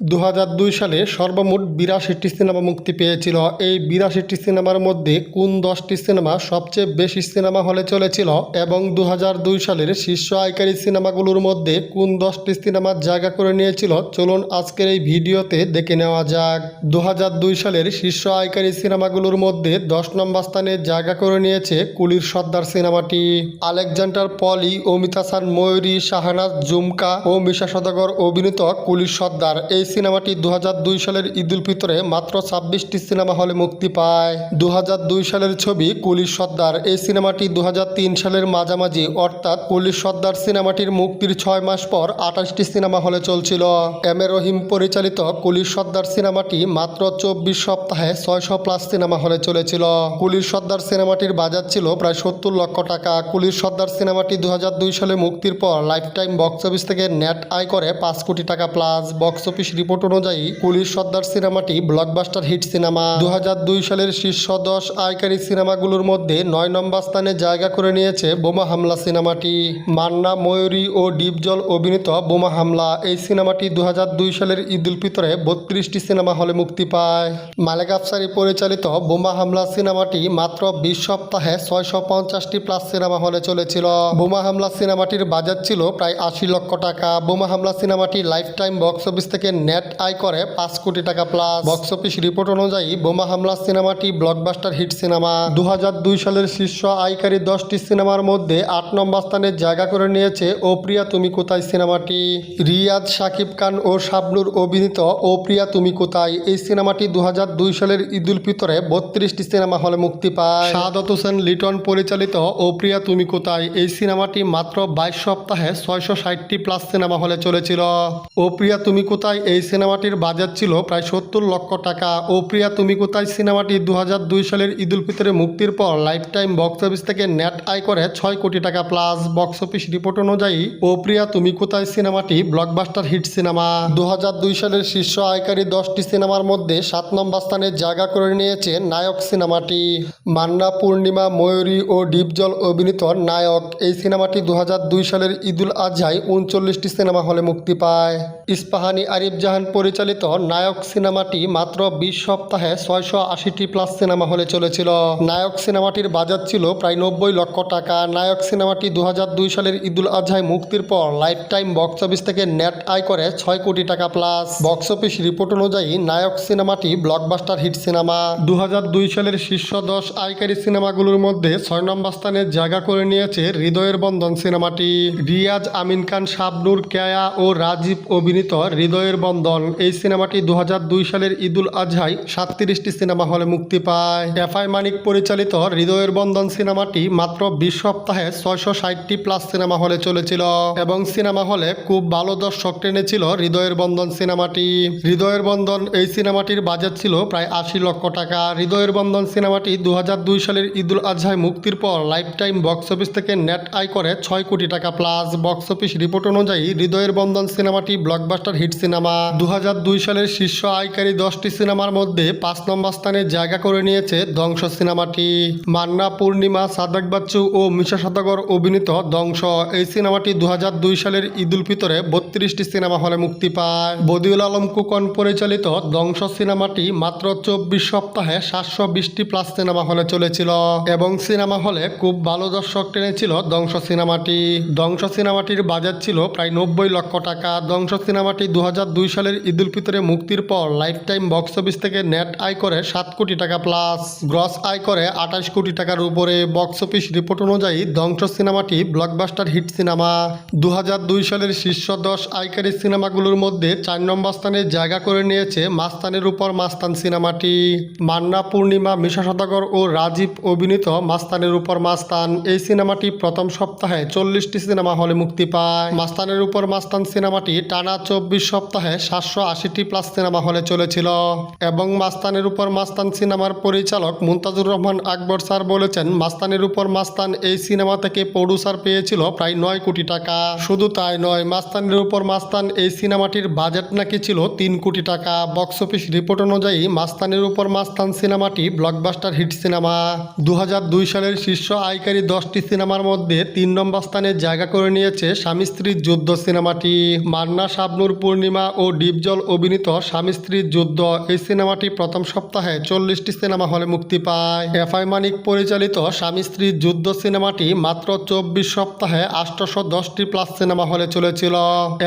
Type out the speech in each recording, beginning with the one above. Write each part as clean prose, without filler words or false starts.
2002 সালে সর্বমোট 82টি সিনেমা মুক্তি পেয়েছিল। এই 82টি সিনেমার মধ্যে কোন 10টি সিনেমা সবচেয়ে বেশি সিনেমা হলে চলেছিল এবং 2002 সালের শীর্ষ আয়কারী সিনেমাগুলোর মধ্যে কোন 10টি সিনেমা জায়গা করে নিয়েছিল, চলুন আজকের এই ভিডিওতে দেখে নেওয়া যাক। 2002 সালের শীর্ষ আয়কারী সিনেমাগুলোর মধ্যে 10 নম্বর স্থানে জায়গা করে নিয়েছে কুলির সর্দার সিনেমাটি। আলেকজান্ডার পলি, অমিতাভ বচ্চন, ময়ূরী, শাহনাজ, ঝুমকা ও মিশা সওদাগর অভিনীত কুলির সর্দার এই সিনেমাটি 2002 সালের ঈদ উল ফিতরে মাত্র 26টি সিনেমা হলে মুক্তি পায়। 2002 সালের ছবি কুলির সর্দার এই সিনেমাটি 2003 সালের মাঝামাঝি অর্থাৎ কুলির সর্দার সিনেমাটির মুক্তির 6 মাস পর 28টি সিনেমা হলে চলছিল। এম এ রহিম পরিচালিত কুলির সর্দার সিনেমাটি মাত্র 24 সপ্তাহে 600+ সিনেমা হলে চলেছিল। কুলির সর্দার সিনেমাটির বাজার ছিল প্রায় 70 লক্ষ টাকা। কুলির সর্দার সিনেমাটি 2002 সালে মুক্তির পর লাইফ টাইম বক্স অফিস থেকে নেট আয় করে 5 কোটি টাকা প্লাস। বক্স অফিস রিপোর্ট অনুযায়ী কুলির সর্দার সিনেমাটি ব্লকবাস্টার হিট সিনেমা। 2002 সালের শীর্ষ 10 আয়কারী সিনেমাগুলোর মধ্যে 9 নম্বর স্থানে জায়গা করে নিয়েছে বোমা হামলা সিনেমাটি। মান্না, ময়ূরী ও ডিপজল অভিনীত বোমা হামলা এই সিনেমাটি 2002 সালের ঈদ উল ফিতরে 32টি সিনেমা হলে মুক্তি পায়। মালেক আফসারি পরিচালিত বোমা হামলা সিনেমাটি মাত্র 20 সপ্তাহে 650টি প্লাস সিনেমা হলে চলেছিল। বোমা হামলা সিনেমাটির বাজার ছিল প্রায় 80 লক্ষ টাকা। বোমা হামলা সিনেমাটি লাইফ টাইম বক্স অফিস থেকে নেট আয় করে 5 কোটি টাকা প্লাস। বক্স অফিস রিপোর্ট অনুযায়ী বোমা হামলা সিনেমাটি ব্লকবাস্টার হিট সিনেমা। 2002 সালের শীর্ষ আয়কারী 10টি সিনেমার মধ্যে 8 নম্বর স্থানে জায়গা করে নিয়েছে ও প্রিয়া তুমি কোথায় সিনেমাটি। রিয়াজ, শাকিব খান ও শাবনূর অভিনীত ও প্রিয়া তুমি কোথায় এই সিনেমাটি 2002 সালের ঈদ উল ফিতরে 32টি সিনেমা হলে মুক্তি পায়। শাহাদাত হোসেন লিটন পরিচালিত ও প্রিয়া তুমি কোথায় এই সিনেমাটি মাত্র 22 সপ্তাহে 660টি প্লাস সিনেমা হলে চলেছিল। ও প্রিয়া তুমি কোথায় এই সিনেমাটির বাজার ছিল প্রায় 70 লক্ষ টাকা। ও প্রিয়া তুমি কোথায় সিনেমাটি 2002 সালের ঈদ উল ফিতরে মুক্তির পর লাইফ টাইম বক্স অফিস থেকে নেট আয় করে 6 কোটি টাকা প্লাস। বক্স অফিস রিপোর্ট অনুযায়ী ও প্রিয়া তুমি কোথায় সিনেমাটি ব্লকবাস্টার হিট সিনেমা। 2002 সালের শীর্ষ আয়কারী 10টি সিনেমার মধ্যে 7 নম্বর স্থানে জায়গা করে নিয়েছে নায়ক সিনেমাটি। মান্না, পূর্ণিমা, ময়ূরী ও ডিপজল অভিনীত নায়ক এই সিনেমাটি 2002 সালের ঈদ উল আজহায় 39টি সিনেমা হলে মুক্তি পায়। ইস্পাহানি আরিফ জাহান পরিচালিত নায়ক সিনেমাটি মাত্র 20 সপ্তাহে 680টি প্লাস সিনেমা হলে চলেছিল। নায়ক সিনেমাটির বাজার ছিল প্রায় 90 লক্ষ টাকা। নায়ক সিনেমাটি 2002 সালের ঈদ উল আজহায় মুক্তির পর লাইফ টাইম বক্স অফিস থেকে নেট আয় করে 6 কোটি টাকা প্লাস। বক্স অফিস রিপোর্ট অনুযায়ী নায়ক সিনেমাটি ব্লকবাস্টার হিট সিনেমা। 2002 সালের শীর্ষ 10 আয়কারী সিনেমাগুলোর মধ্যে 6 নম্বর স্থানে জায়গা করে নিয়েছে হৃদয়ের বন্ধন সিনেমাটি। রিয়াজ, আমিন খান, শাবনূর, কেয়া ও রাজীব অভিনীত হৃদয়ের বন্ধন এই সিনেমাটি 2002 সালের ঈদ উল আজহায় 37টি সিনেমা হলে মুক্তি পায়। এফআই মানিক পরিচালিত হৃদয়ের বন্ধন সিনেমাটি মাত্র 20 সপ্তাহে 660টি প্লাস সিনেমা হলে চলেছিল এবং সিনেমা হলে খুব ভালো দর্শক টেনেছিল হৃদয়ের বন্ধন সিনেমাটি। হৃদয়ের বন্ধন এই সিনেমাটির বাজেট ছিল প্রায় 80 লক্ষ টাকা। হৃদয়ের বন্ধন সিনেমাটি 2002 সালের ঈদ উল আজহায় মুক্তির পর লাইফ টাইম বক্স অফিস থেকে নেট আয় করে 6 কোটি টাকা প্লাস। বক্স অফিস রিপোর্ট অনুযায়ী হৃদয়ের বন্ধন সিনেমাটি ব্লকবাস্টার হিট সিনেমা। 2002 সালের শীর্ষ আয়কারী 10টি সিনেমার মধ্যে 5 নম্বর স্থানে জায়গা করে নিয়েছে ধ্বংস সিনেমাটি। মান্না, পূর্ণিমা, সাদেক বাচ্চু ও মিশা সওদাগর অভিনীত ধ্বংস এই সিনেমাটি 2002 সালের ঈদ উল ফিতরে 32টি সিনেমা হলে মুক্তি পায়। বদিউল আলম খোকন পরিচালিত ধ্বংস সিনেমাটি মাত্র 24 সপ্তাহে 720টি প্লাস সিনেমা হলে চলেছিল এবং সিনেমা হলে খুব ভালো দর্শক টেনেছিল ধ্বংস সিনেমাটি। ধ্বংস সিনেমাটির বাজার ছিল প্রায় 90 লক্ষ টাকা। ধ্বংস সিনেমাটি 2002 সালের ঈদ উল ফিতরে মুক্তির পর লাইফ টাইম বক্স অফিস থেকে নেট আয় করে 7 কোটি টাকা প্লাস। গ্রস আয় করে 28 কোটি টাকার উপরে। বক্স অফিস রিপোর্ট অনুযায়ী ধ্বংস সিনেমাটি ব্লকবাস্টার হিট সিনেমা। 2002 সালের শীর্ষ 10 আয়কারী সিনেমাগুলোর মধ্যে 4 নম্বর স্থানে জায়গা করে নিয়েছে মাস্তানের উপর মাস্তান সিনেমাটি। মান্না, পূর্ণিমা, মিশা সওদাগর ও রাজীব অভিনীত মাস্তানের উপর মাস্তান এই সিনেমাটি প্রথম সপ্তাহে 40টি সিনেমা হলে মুক্তি পায়। মাস্তানের উপর মাস্তান সিনেমাটি টানা 24 সপ্তাহে 780টি প্লাস সিনেমা হলে চলেছিল এবং মাস্তানের উপর মাস্তান সিনেমার পরিচালক মুনতাজুর রহমান আকবর স্যার বলেছেন, মাস্তানের উপর মাস্তান এই সিনেমা থেকে প্রডিউসার পেয়েছিল প্রায় 9 কোটি টাকা। শুধু তাই নয়, মাস্তানের উপর মাস্তান এই সিনেমাটির বাজেট নাকি ছিল 3 কোটি টাকা। বক্স অফিস রিপোর্ট অনুযায়ী মাস্তানের উপর মাস্তান সিনেমাটি ব্লকবাস্টার হিট সিনেমা। 2002 সালের শীর্ষ আয়কারী 10টি সিনেমার মধ্যে 3 নম্বর স্থানে জায়গা করে নিয়েছে স্বামী স্ত্রীর যুদ্ধ সিনেমাটি। মান্না, শাবনূর, পূর্ণিমা ও ডিপজল অভিনীত স্বামী স্ত্রীর যুদ্ধ এই সিনেমাটি প্রথম সপ্তাহে 40টি সিনেমা হলে মুক্তি পায়। এফআই মানিক পরিচালিত স্বামী স্ত্রীর যুদ্ধ সিনেমাটি মাত্র 24 সপ্তাহে 810টি প্লাস সিনেমা হলে চলেছিল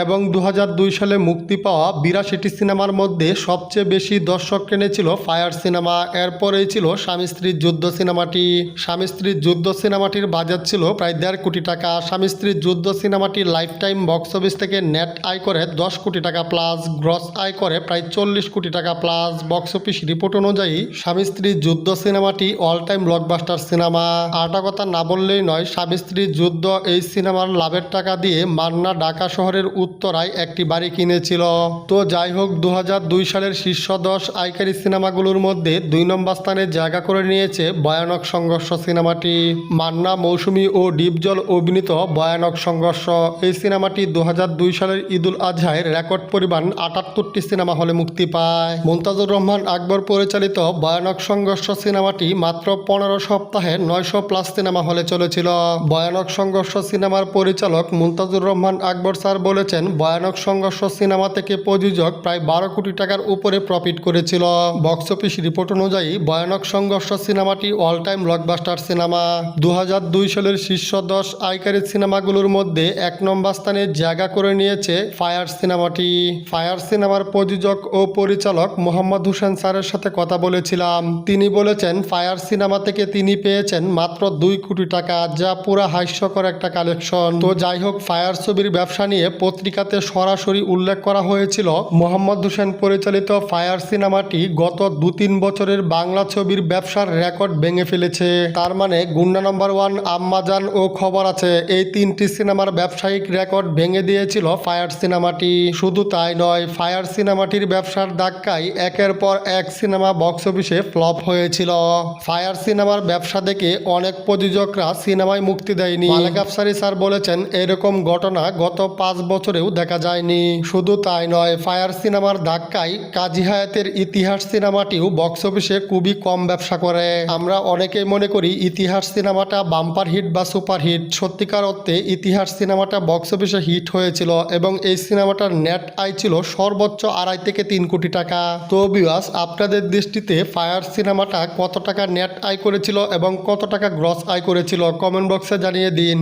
এবং 2002 সালে মুক্তি পাওয়া 82টি সিনেমার মধ্যে সবচেয়ে বেশি দর্শক টেনেছিল ফায়ার সিনেমা। এরপরেই ছিল স্বামী স্ত্রীর যুদ্ধ সিনেমাটি। স্বামী স্ত্রীর যুদ্ধ সিনেমাটির বাজেট ছিল প্রায় 1.5 কোটি টাকা। স্বামী স্ত্রীর যুদ্ধ সিনেমাটির লাইফ টাইম বক্স অফিস থেকে নেট আয় করে 10 কোটি টাকা প্লাস, গ্রস আয় করে প্রায় 40 কোটি টাকা প্লাস। বক্স অফিস রিপোর্ট অনুযায়ী স্বামী স্ত্রীর যুদ্ধ সিনেমাটি অল টাইম ব্লকবাস্টার সিনেমা। আরেকটা কথা না বললেই নয়, স্বামী স্ত্রীর যুদ্ধ এই সিনেমার লাভের টাকা দিয়ে মান্না ঢাকা শহরের উত্তরায় একটি বাড়ি কিনেছিল। তো যাই হোক, 2002 সালের শীর্ষ 10 আয়কারী সিনেমাগুলোর মধ্যে 2 নম্বর স্থানে জায়গা করে নিয়েছে ভয়ানক সংঘর্ষ সিনেমাটি। মান্না, মৌসুমী ও ডিপজল অভিনীত ভয়ানক সংঘর্ষ এই সিনেমাটি 2002 সালের ঈদুল আজহায় রেকর্ড পরিমাণ 78টি সিনেমা হলে মুক্তি পায়। মুনতাজুর রহমান আকবর পরিচালিত ভয়ানক সংঘর্ষ সিনেমাটি মাত্র 15 সপ্তাহে 900 প্লাস সিনেমা হলে চলেছিল। ভয়ানক সংঘর্ষ সিনেমার পরিচালক মুনতাজুর রহমান আকবর স্যার বলেছেন, ভয়ানক সংঘর্ষ সিনেমা থেকে প্রযোজক প্রায় 12 কোটি টাকার উপরে প্রফিট করেছিল। বক্স অফিস রিপোর্ট অনুযায়ী ভয়ানক সংঘর্ষ সিনেমাটি অল টাইম ব্লকবাস্টার সিনেমা। 2002 সালের শীর্ষ 10 আয়কারী সিনেমাগুলোর মধ্যে 1 নম্বর স্থানে জায়গা করে নিয়েছে ফায়ার সিনেমাটি। ফায়ার সিনেমার প্রযোজক ও পরিচালক মোহাম্মদ হোসেন স্যারের সাথে কথা বলেছিলাম। তিনি বলেছেন, ফায়ার সিনেমা থেকে তিনি পেয়েছেন মাত্র 2 কোটি টাকা, যা পুরা হাস্যকর একটা কালেকশন। তো যাই হোক, ফায়ার ছবির ব্যবসা নিয়ে পত্রিকাতে সরাসরি উল্লেখ করা হয়েছিল। মোহাম্মদ হোসেন পরিচালিত ফায়ার সিনেমাটি গত 2-3 বছরের বাংলা ছবির ব্যবসার রেকর্ড ভেঙে ফেলেছে। তার মানে গুন্ডা নম্বর 1, আম্মাজান ও খবর আছে, এই 3টি সিনেমার ব্যবসায়িক রেকর্ড ভেঙে দিয়েছিল ফায়ার সিনেমাটি। শুধু তাই নয়, ফায়ার সিনেমাটির ব্যবসার ধাক্কায় একের পর এক সিনেমা বক্স অফিসে ফ্লপ হয়েছিল। ফায়ার সিনেমার ব্যবসা দেখে অনেক প্রযোজকরা সিনেমায় মুক্তি দেয়নি। মালেক আফসারী স্যার বলেছেন, এরকম ঘটনা গত 5 বছরেও দেখা যায়নি। শুধু তাই নয়, ফায়ার সিনেমার ধাক্কায় কাজী হায়াতের ইতিহাস সিনেমাটিও বক্স অফিসে খুবই কম ব্যবসা করে। আমরা অনেকেই মনে করি ইতিহাস সিনেমাটা বাম্পার হিট বা সুপার হিট। সত্যিকার অর্থে ইতিহাস সিনেমাটা বক্স অফিসে হিট হয়েছিল এবং এই সিনেমাটার নেট আয় ছিল সর্বোচ্চ 2.5 থেকে 3 কোটি টাকা। তো ভিউয়ার্স, আপনাদের দৃষ্টিতে ফায়ার সিনেমাটা কত টাকা নেট আয় করেছিল এবং কত টাকা গ্রস আয় করেছিল কমেন্ট বক্সে জানিয়ে দিন।